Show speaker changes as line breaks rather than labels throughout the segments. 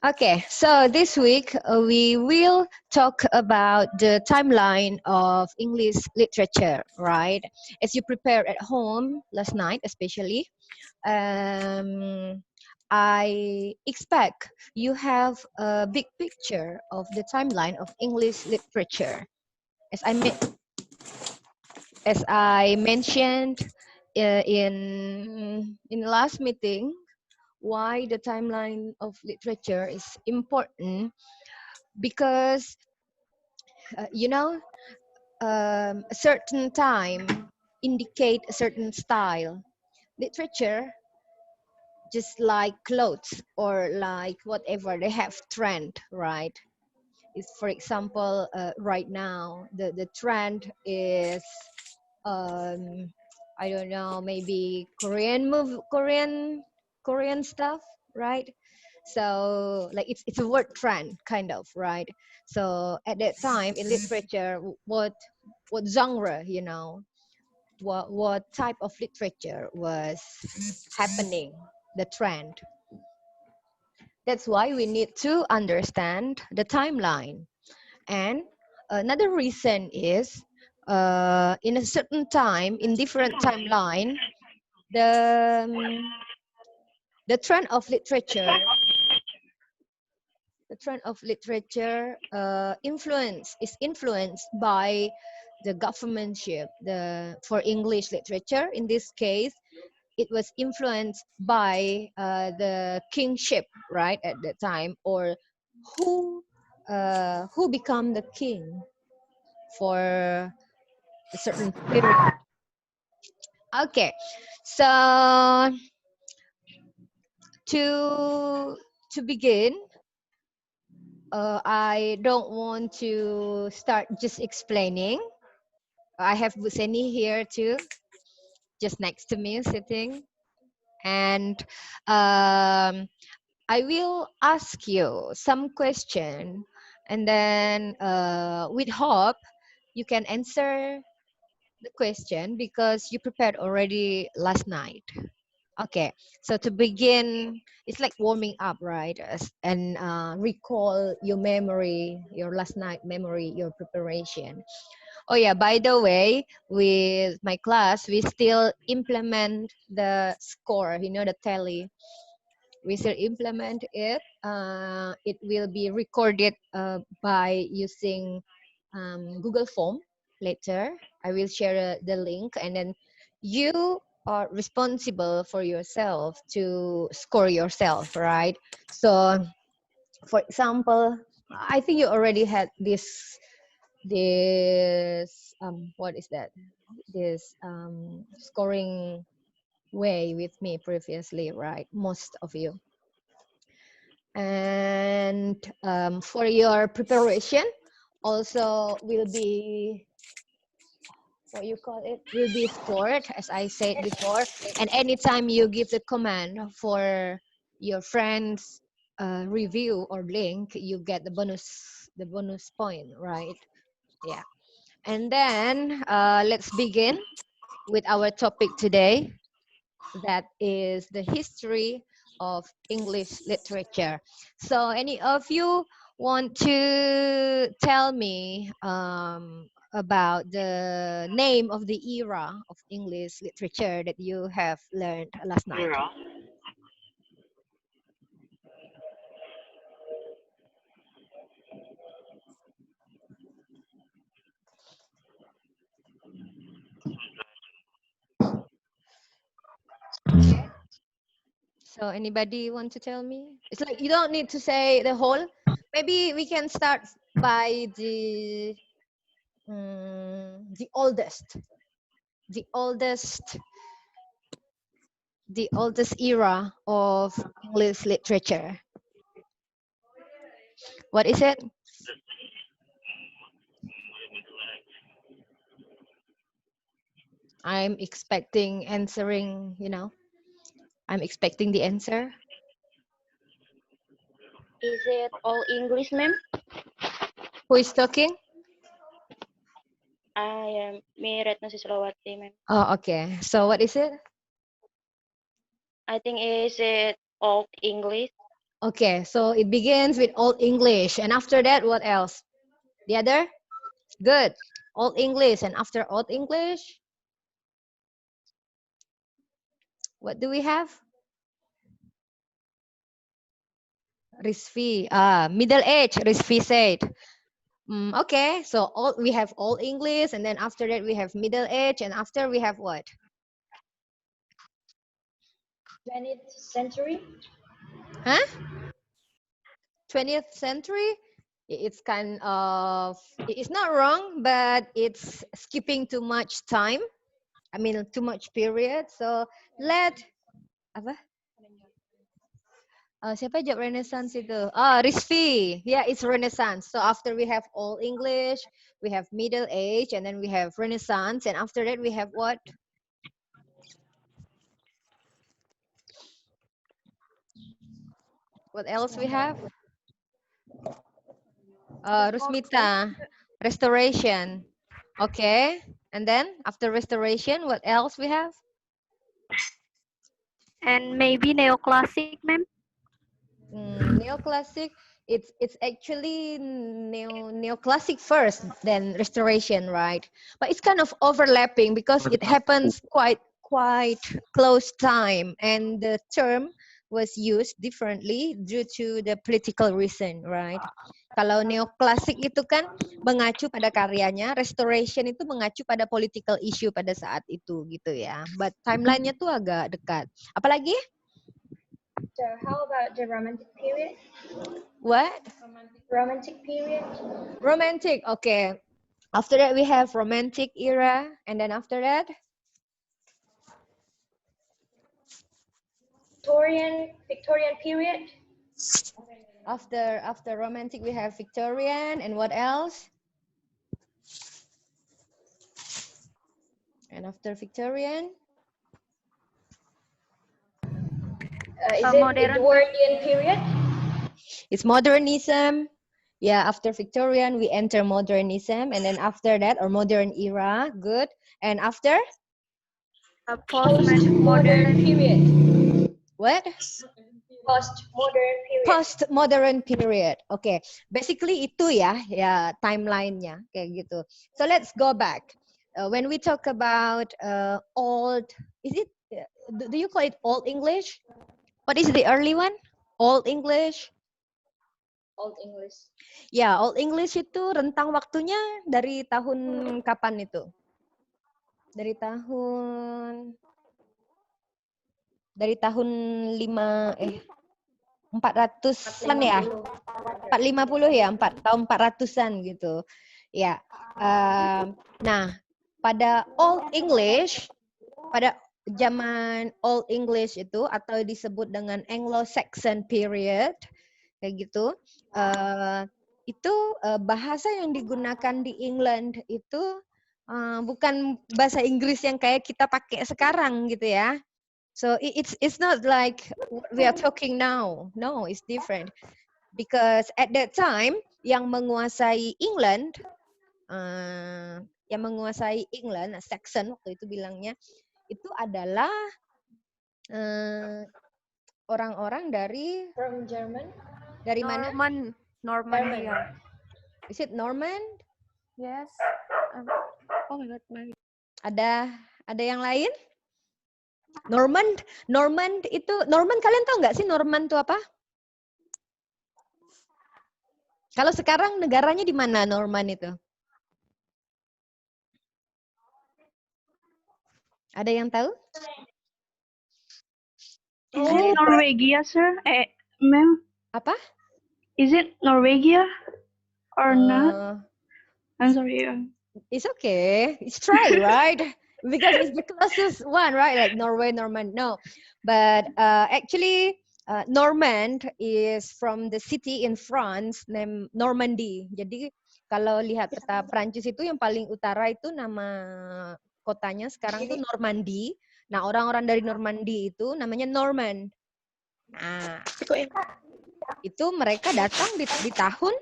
Okay, so this week we will talk about the timeline of English literature, right? As you prepared at home last night, especially, um, I expect you have a big picture of the timeline of English literature. As I me- as I mentioned in the last meeting, why the timeline of literature is important because you know a certain time indicate a certain style. Literature, just like clothes or like whatever, they have trend, right? Is for example, right now the trend is I don't know, maybe Korean stuff, right? So like it's a word trend kind of, right? So at that time in literature, what genre, what type of literature was happening, the trend. That's why we need to understand the timeline. And another reason is in a certain time, in different timeline, the the trend of literature, the trend of literature is influenced by the governmentship. The for English literature, in this case, it was influenced by the kingship, right, at that time, or who become the king for a certain period. Okay, so to begin, I don't want to start just explaining. I have Buseni here too, just next to me sitting, and I will ask you some question, and then with hope you can answer the question because you prepared already last night. Okay, so to begin, it's like warming up, right? And recall your memory, your last night memory, your preparation. Oh yeah, by the way, with my class, we still implement the score, the tally. We still implement it. It will be recorded by using Google Form later. I will share the link, and then you are responsible for yourself to score yourself, right? So, for example, I think you already had this what is that? This scoring way with me previously, right? Most of you. And for your preparation also will be what you call it will be scored, as I said before, and anytime you give the command for your friends review or link, you get the bonus point, right? Yeah. And then let's begin with our topic today, that is the history of English literature. So any of you want to tell me about the name of the era of English literature that you have learned last night?
Era.
So anybody want to tell me? It's like you don't need to say the whole. Maybe we can start by the oldest, the oldest the oldest era of English literature. What is it? I'm expecting answering, I'm expecting the answer.
Is it all English, ma'am?
Who is talking?
I am Miretno Sisolawati, ma'am.
Oh, okay. So what is it?
I think is it all English?
Okay, so it begins with Old English. And after that, what else? The other? Good. Old English. And after Old English, what do we have? Rizvi. Middle age, Rizvi said. Okay, so we have Old English, and then after that we have Middle Age, and after we have what?
20th century.
Huh? 20th century? It's kind of, it's not wrong, but it's skipping too much time. I mean, too much period. So apa? Siapa jawab Renaissance itu? Rizvi. Yeah, it's Renaissance. So after we have Old English, we have Middle Age, and then we have Renaissance, and after that we have what? What else we have? Rusmita, Restoration. Okay, and then after Restoration, what else we have?
And maybe neoclassic, ma'am.
Neoclassic. It's actually neoclassic first, then Restoration, right? But it's kind of overlapping because it happens quite close time, and the term was used differently due to the political reason, right? Kalau neoklasik itu kan mengacu pada karyanya, restoration itu mengacu pada political issue pada saat itu gitu ya. But timelinenya tuh agak dekat. Apalagi?
So how about the Romantic period?
What?
Romantic period.
Romantic, okay. After that we have Romantic era, and then after that?
Victorian period.
After Romantic we have Victorian, and what else? And after Victorian?
Is it Edwardian period?
It's modernism. Yeah, after Victorian, we enter modernism. And then after that, or modern era, good. And after?
Post-modern period.
What?
Post-modern period.
Post-modern period. Okay. Basically itu ya timeline-nya kayak gitu. So let's go back. When we talk about old, do you call it Old English? What is the early one? Old English?
Old English.
Ya, Old English itu rentang waktunya dari tahun kapan itu? Dari tahun 400-an ya? 450 ya, tahun 400-an gitu. Ya. Nah, pada Old English, pada zaman Old English itu atau disebut dengan Anglo-Saxon period kayak gitu, itu bahasa yang digunakan di England itu bukan bahasa Inggris yang kayak kita pakai sekarang gitu ya. So it's not like what we are talking now. No, it's different. Because at that time yang menguasai England, Saxon waktu itu bilangnya, itu adalah orang-orang dari
From German.
Dari mana?
Normandia.
Is it Norman?
Yes. Oh my god,
Ada yang lain? Norman kalian tahu nggak sih Norman itu apa? Kalau sekarang negaranya di mana Norman itu? Ada yang tahu?
Is it Norwegia, sir? Ma'am?
Apa?
Is it Norwegia or not? I'm sorry.
It's okay. It's try, right? Because it's the closest one, right? Like Norway, Norman. No, but actually, Normand is from the city in France named Normandy. Jadi kalau lihat peta Prancis itu yang paling utara itu nama kotanya sekarang itu Normandy. Nah, orang-orang dari Normandy itu namanya Norman. Nah, itu mereka datang di tahun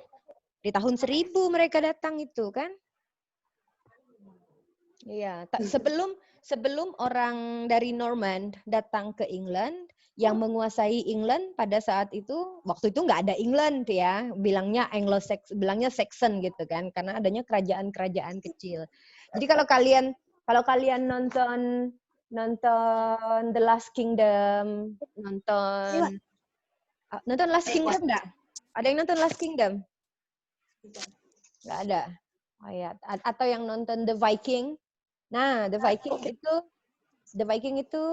1000 mereka datang itu kan. Iya, sebelum orang dari Normand datang ke England, yang menguasai England pada saat itu, waktu itu nggak ada England ya, bilangnya bilangnya Saxon gitu kan, karena adanya kerajaan-kerajaan kecil. Jadi kalau kalian nonton The Last Kingdom, nonton Last Kingdom nggak? Ada yang nonton Last Kingdom? Nggak ada. Oh, ya. Atau yang nonton The Viking? Nah, The Viking itu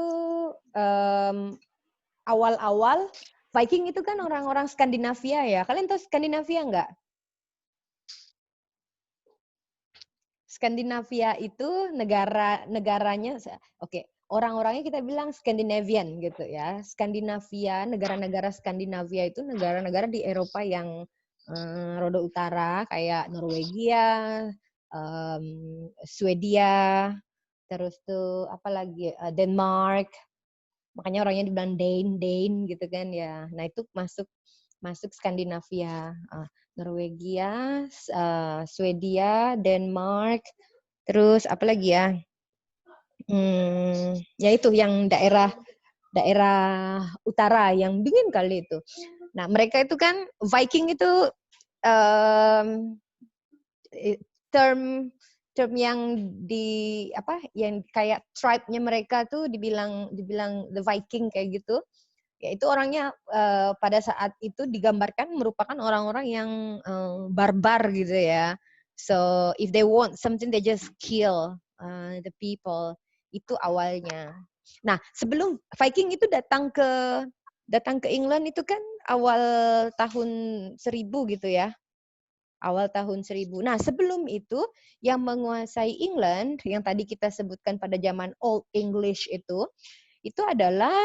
awal-awal Viking itu kan orang-orang Skandinavia ya. Kalian tahu Skandinavia nggak? Skandinavia itu negaranya, oke, orang-orangnya kita bilang Scandinavian gitu ya. Skandinavia, negara-negara Skandinavia itu negara-negara di Eropa yang roda utara kayak Norwegia, Swedia, terus tuh apa lagi, Denmark. Makanya orangnya dibilang Dane gitu kan ya. Nah itu masuk Skandinavia, Norwegia, Swedia, Denmark, terus apa lagi ya? Ya itu yang daerah utara yang dingin kali itu. Nah mereka itu kan Viking itu term yang yang kayak tribe-nya mereka tuh dibilang the Viking kayak gitu. Ya itu orangnya pada saat itu digambarkan merupakan orang-orang yang barbar gitu ya. So if they want something they just kill the people. Itu awalnya. Nah, sebelum Viking itu datang ke England itu kan awal tahun 1000 gitu ya. Awal tahun 1000. Nah, sebelum itu yang menguasai England yang tadi kita sebutkan pada zaman Old English itu adalah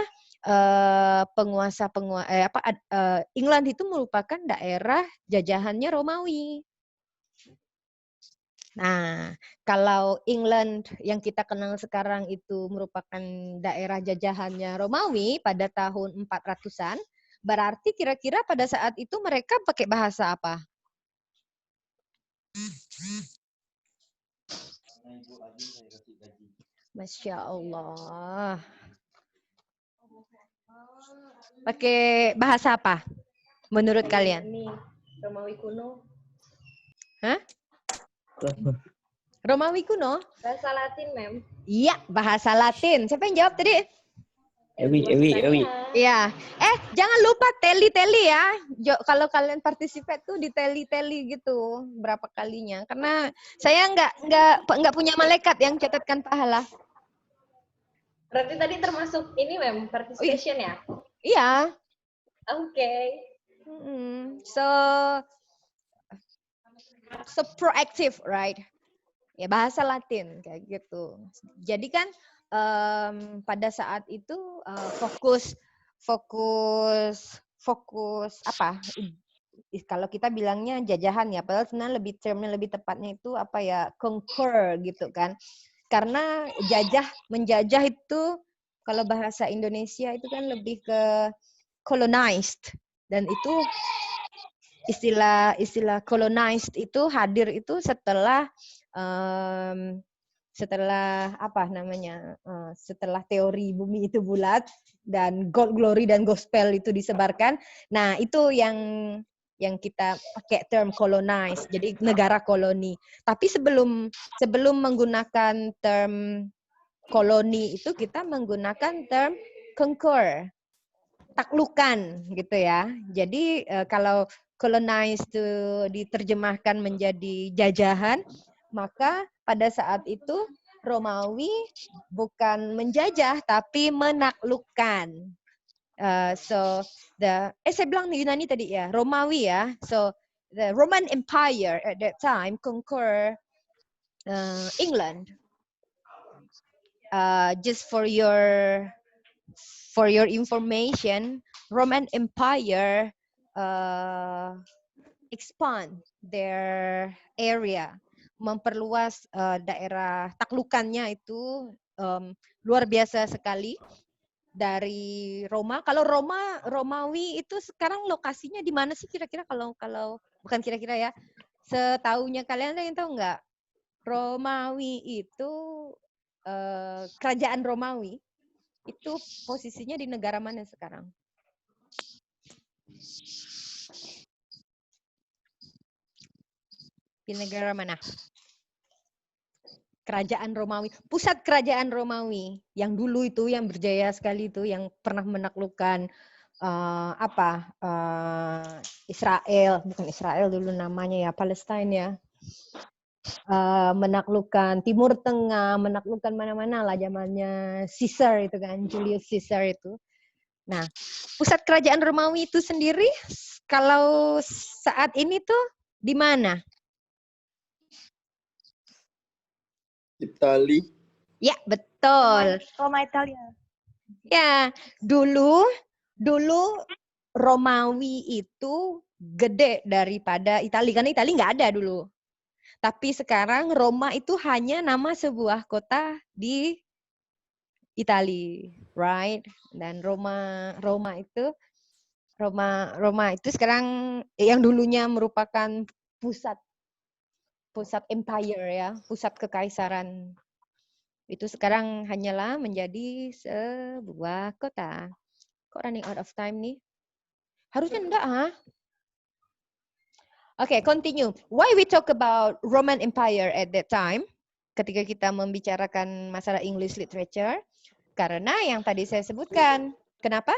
England itu merupakan daerah jajahannya Romawi. Nah, kalau England yang kita kenal sekarang itu merupakan daerah jajahannya Romawi pada tahun 400-an, berarti kira-kira pada saat itu mereka pakai bahasa apa? Masya Allah. Pakai bahasa apa? Menurut kalian?
Ini Romawi kuno.
Hah? Romawi kuno?
Bahasa Latin, Mem.
Iya, bahasa Latin. Siapa yang jawab tadi?
Ewi.
Iya. Jangan lupa teli-teli ya. Kalau kalian participate tuh di teli-teli gitu berapa kalinya. Karena saya nggak punya malaikat yang catatkan pahala.
Berarti tadi termasuk ini, Mem, participation ya?
Iya.
Oke.
So proactive, right? Ya bahasa Latin kayak gitu. Jadi kan pada saat itu fokus apa? Kalau kita bilangnya jajahan ya, padahal sebenarnya termnya lebih tepatnya itu apa ya, conquer gitu kan. Karena menjajah itu kalau bahasa Indonesia itu kan lebih ke colonized, dan itu istilah colonized itu hadir itu setelah setelah teori bumi itu bulat dan God glory dan gospel itu disebarkan. Nah, itu yang kita pakai term colonize, jadi negara koloni. Tapi sebelum menggunakan term koloni itu kita menggunakan term conquer, taklukan gitu ya. Jadi kalau colonize itu diterjemahkan menjadi jajahan, maka pada saat itu Romawi bukan menjajah tapi menaklukkan. Saya bilang Yunani tadi ya, Romawi ya. So the Roman Empire at that time conquer England. Just for your information, Roman Empire expand their area, memperluas daerah taklukannya itu luar biasa sekali dari Roma. Kalau Romawi itu sekarang lokasinya di mana sih kira-kira, kalau bukan kira-kira ya, setahunya kalian ada yang tahu nggak? Romawi itu kerajaan Romawi itu posisinya di negara mana sekarang? Di negara mana? Kerajaan Romawi, pusat kerajaan Romawi yang dulu itu yang berjaya sekali itu yang pernah menaklukkan Israel, bukan Israel dulu namanya ya, Palestina ya. Menaklukkan Timur Tengah, menaklukkan mana-mana lah zamannya Caesar itu kan, Julius Caesar itu. Nah, pusat kerajaan Romawi itu sendiri kalau saat ini tuh di mana?
Itali.
Ya, betul.
Roma Italia.
Ya, dulu Romawi itu gede daripada Italia, karena Italia nggak ada dulu. Tapi sekarang Roma itu hanya nama sebuah kota di Italia, right? Dan Roma itu sekarang yang dulunya merupakan pusat empire ya, pusat kekaisaran. Itu sekarang hanyalah menjadi sebuah kota. Kok running out of time nih? Harusnya enggak, ha? Okay, continue. Why we talk about Roman Empire at that time? Ketika kita membicarakan masalah English literature, karena yang tadi saya sebutkan. Kenapa?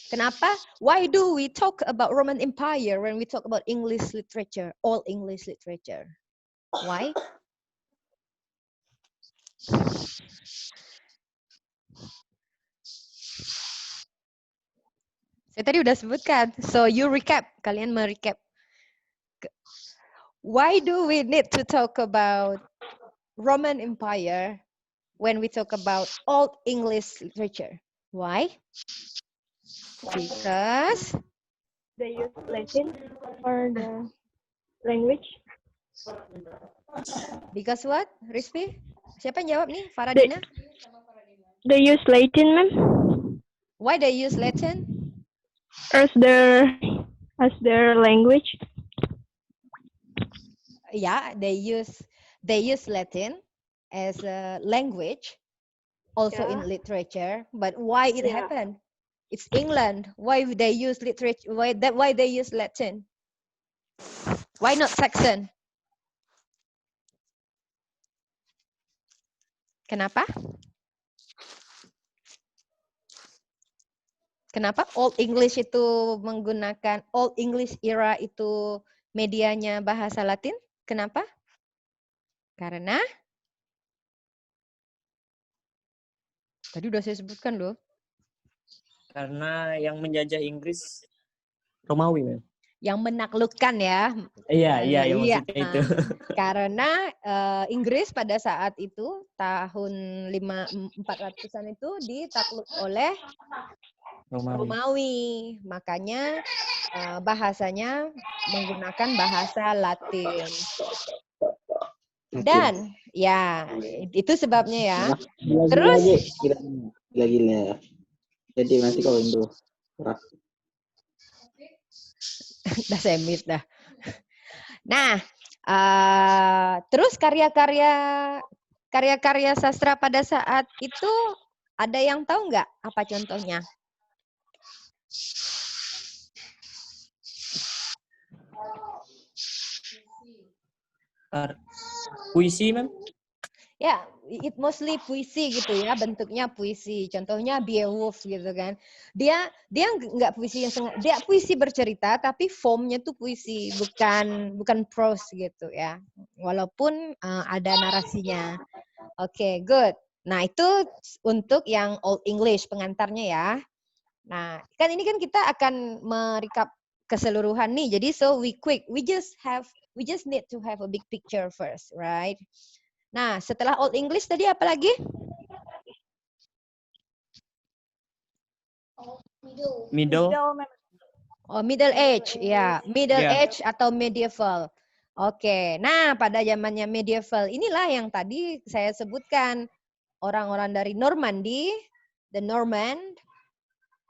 Kenapa? Why do we talk about Roman Empire when we talk about English literature, all English literature? Why? Saya tadi udah sebutkan. So you recap, kalian merecap. Why do we need to talk about Roman Empire when we talk about Old English literature? Why? Because
They use Latin for the language.
because what? Rizvi? Siapa yang jawab nih? Faradina?
They use Latin, ma'am,
Why they use Latin?
as their language.
Yeah, they use Latin as a language, also in literature. But why it happened? It's England. Why they use literature? Why they use Latin? Why not Saxon? Kenapa? Kenapa Old English itu menggunakan Old English era itu medianya bahasa Latin? Kenapa? Karena tadi udah saya sebutkan loh.
Karena yang menjajah Inggris Romawi, ma'am.
Yang menaklukkan ya.
Iya, yang maksudnya itu.
Karena Inggris pada saat itu tahun 400-an itu ditakluk oleh Romawi. Makanya bahasanya menggunakan bahasa Latin. Dan ya, itu sebabnya ya. Terus
Gila-gila. Jadi nanti kalau Indo.
dah semit dah. Nah, terus karya-karya sastra pada saat itu ada yang tahu nggak apa contohnya?
Puisi, ma'am?
Ya, it mostly puisi gitu ya, bentuknya puisi. Contohnya Beowulf gitu kan. Dia nggak puisi yang dia puisi bercerita tapi formnya tuh puisi, bukan prose gitu ya. Walaupun ada narasinya. Oke, good. Nah, itu untuk yang Old English pengantarnya ya. Nah, kan ini kan kita akan merecap keseluruhan nih. Jadi so we just need to have a big picture first, right? Nah, setelah Old English tadi apa lagi?
Middle.
Oh, Middle Age, ya. Middle Age atau Medieval. Oke, nah pada zamannya Medieval inilah yang tadi saya sebutkan. Orang-orang dari Normandy, the Norman,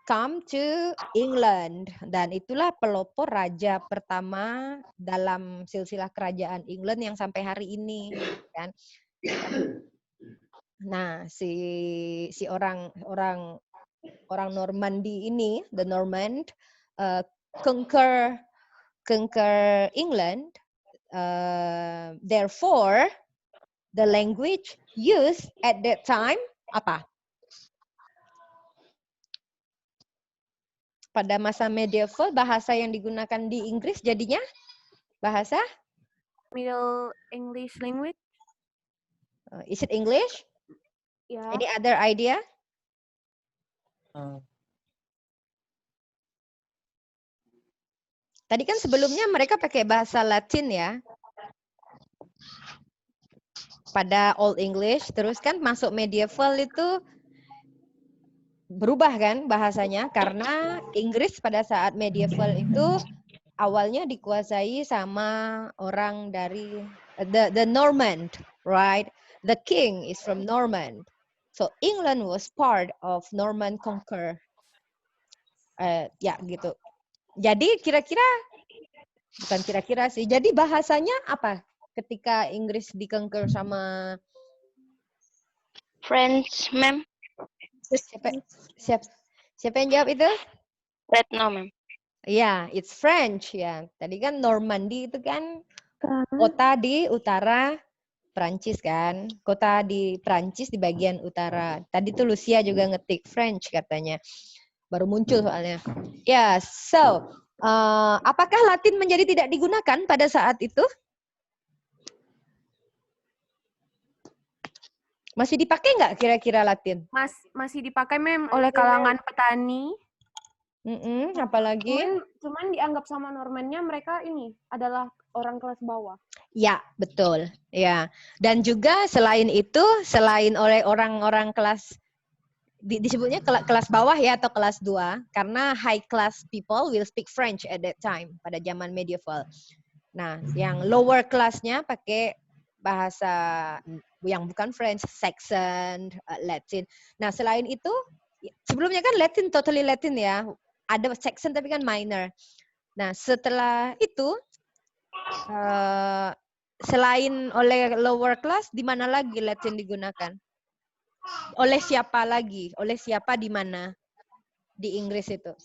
come to England. Dan itulah pelopor raja pertama dalam silsilah kerajaan England yang sampai hari ini. Kan? Nah, si orang Normandy ini, the Normand, conquer England. Therefore, the language used at that time apa? Pada masa medieval, bahasa yang digunakan di Inggris jadinya bahasa?
Middle English language.
Is it English?
Yeah.
Any other idea? Tadi kan sebelumnya mereka pakai bahasa Latin ya. Pada Old English, terus kan masuk medieval itu berubah kan bahasanya karena Inggris pada saat medieval itu awalnya dikuasai sama orang dari the Normand, right? The king is from Normand. So England was part of Norman conquer. Ya gitu. Jadi bukan kira-kira sih. Jadi bahasanya apa? Ketika Inggris di-conquer sama
French, ma'am.
Siapa yang jawab itu?
Retno, ma'am.
Ya, it's French ya. Tadi kan Normandy itu kan kota di utara Prancis kan. Kota di Prancis di bagian utara. Tadi tuh Lucia juga ngetik French katanya. Baru muncul soalnya. Ya, so apakah Latin menjadi tidak digunakan pada saat itu? Masih dipakai nggak kira-kira Latin?
Masih dipakai mem oleh kalangan petani.
Apalagi?
Cuman dianggap sama Normannya mereka ini adalah orang kelas bawah.
Ya, betul. Ya. Dan juga selain itu, selain oleh orang-orang kelas disebutnya kelas bawah ya atau kelas 2 karena high class people will speak French at that time pada zaman medieval. Nah, yang lower class-nya pakai bahasa yang bukan French, Saxon, Latin. Nah, selain itu sebelumnya kan Latin totally Latin ya. Ada Saxon tapi kan minor. Nah, setelah itu selain oleh lower class, di mana lagi Latin digunakan? Oleh siapa lagi? Oleh siapa di mana? Di Inggris itu.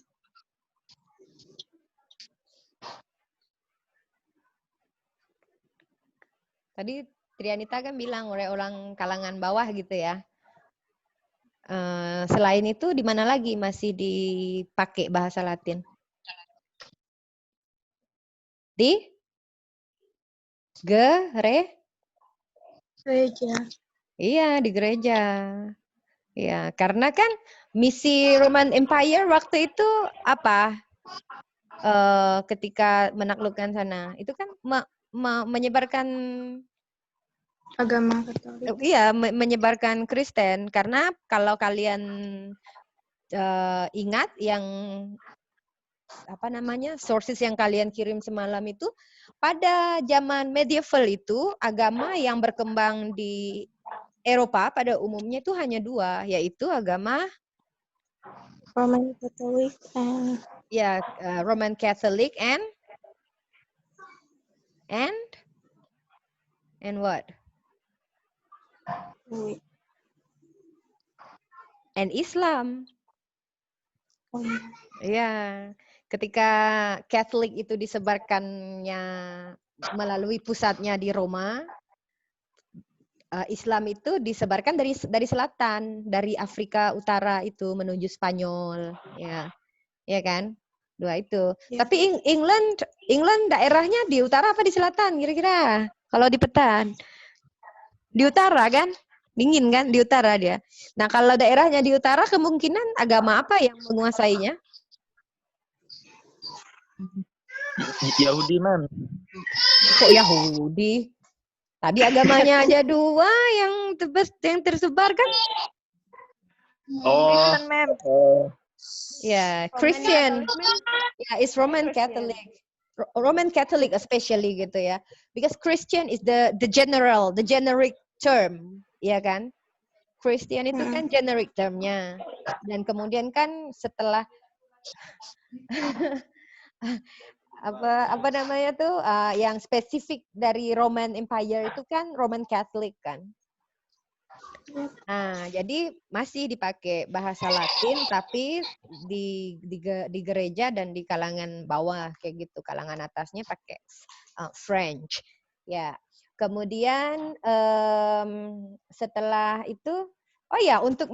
Tadi Trianita kan bilang oleh orang kalangan bawah gitu ya. Selain itu di mana lagi masih dipakai bahasa Latin? Di gereja. Iya, di gereja. Ya, karena kan misi Roman Empire waktu itu apa? Ketika menaklukkan sana, itu kan menyebarkan
Agama Katolik.
Iya, menyebarkan Kristen. Karena kalau kalian ingat yang apa namanya sources yang kalian kirim semalam itu pada zaman medieval itu agama yang berkembang di Eropa pada umumnya itu hanya 2, yaitu agama
Roman Catholic and
Roman Catholic and what? And Islam. Ya, ketika Catholic itu disebarkannya melalui pusatnya di Roma, Islam itu disebarkan dari selatan, dari Afrika Utara itu menuju Spanyol, ya kan? 2 itu.
Ya.
Tapi England daerahnya di utara apa di selatan kira-kira? Kalau di peta di utara kan? Dingin kan di utara dia. Nah, kalau daerahnya di utara kemungkinan agama apa yang menguasainya?
Yahudi, Ma'am.
Kok Yahudi? Tadi agamanya aja 2 yang tersebar kan?
Oh.
Kristen, ma'am.
Ya, Christian. Ya, it's Roman Catholic. Roman Catholic especially gitu ya. Because Christian is the generic term, ya kan? Christian itu kan generic termnya. Dan kemudian kan setelah apa namanya tuh yang spesifik dari Roman Empire itu kan Roman Catholic kan. Nah, jadi masih dipakai bahasa Latin, tapi di gereja dan di kalangan bawah kayak gitu, kalangan atasnya pakai French. Ya, kemudian setelah itu, oh ya, untuk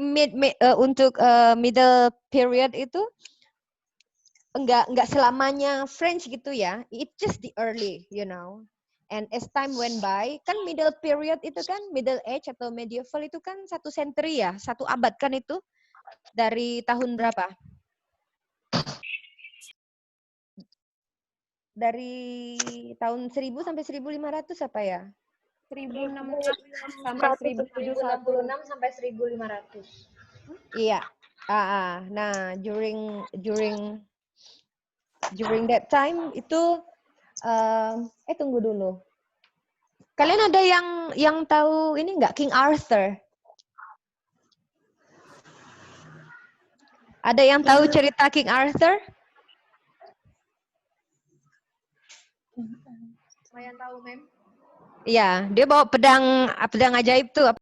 middle period itu enggak selamanya French gitu ya. It's just the early, you know. And as time went by, kan middle period itu kan, middle age atau medieval itu kan 1 century ya, 1 abad kan itu. Dari tahun berapa? Dari tahun 1000 sampai 1500 apa ya?
1066 sampai 1071.
1066 sampai 1500.
Iya. Nah, during that time itu tunggu dulu. Kalian ada yang tahu ini nggak, King Arthur? Ada yang tahu cerita King Arthur?
Lumayan tahu, Mem.
Iya, dia bawa pedang ajaib tuh.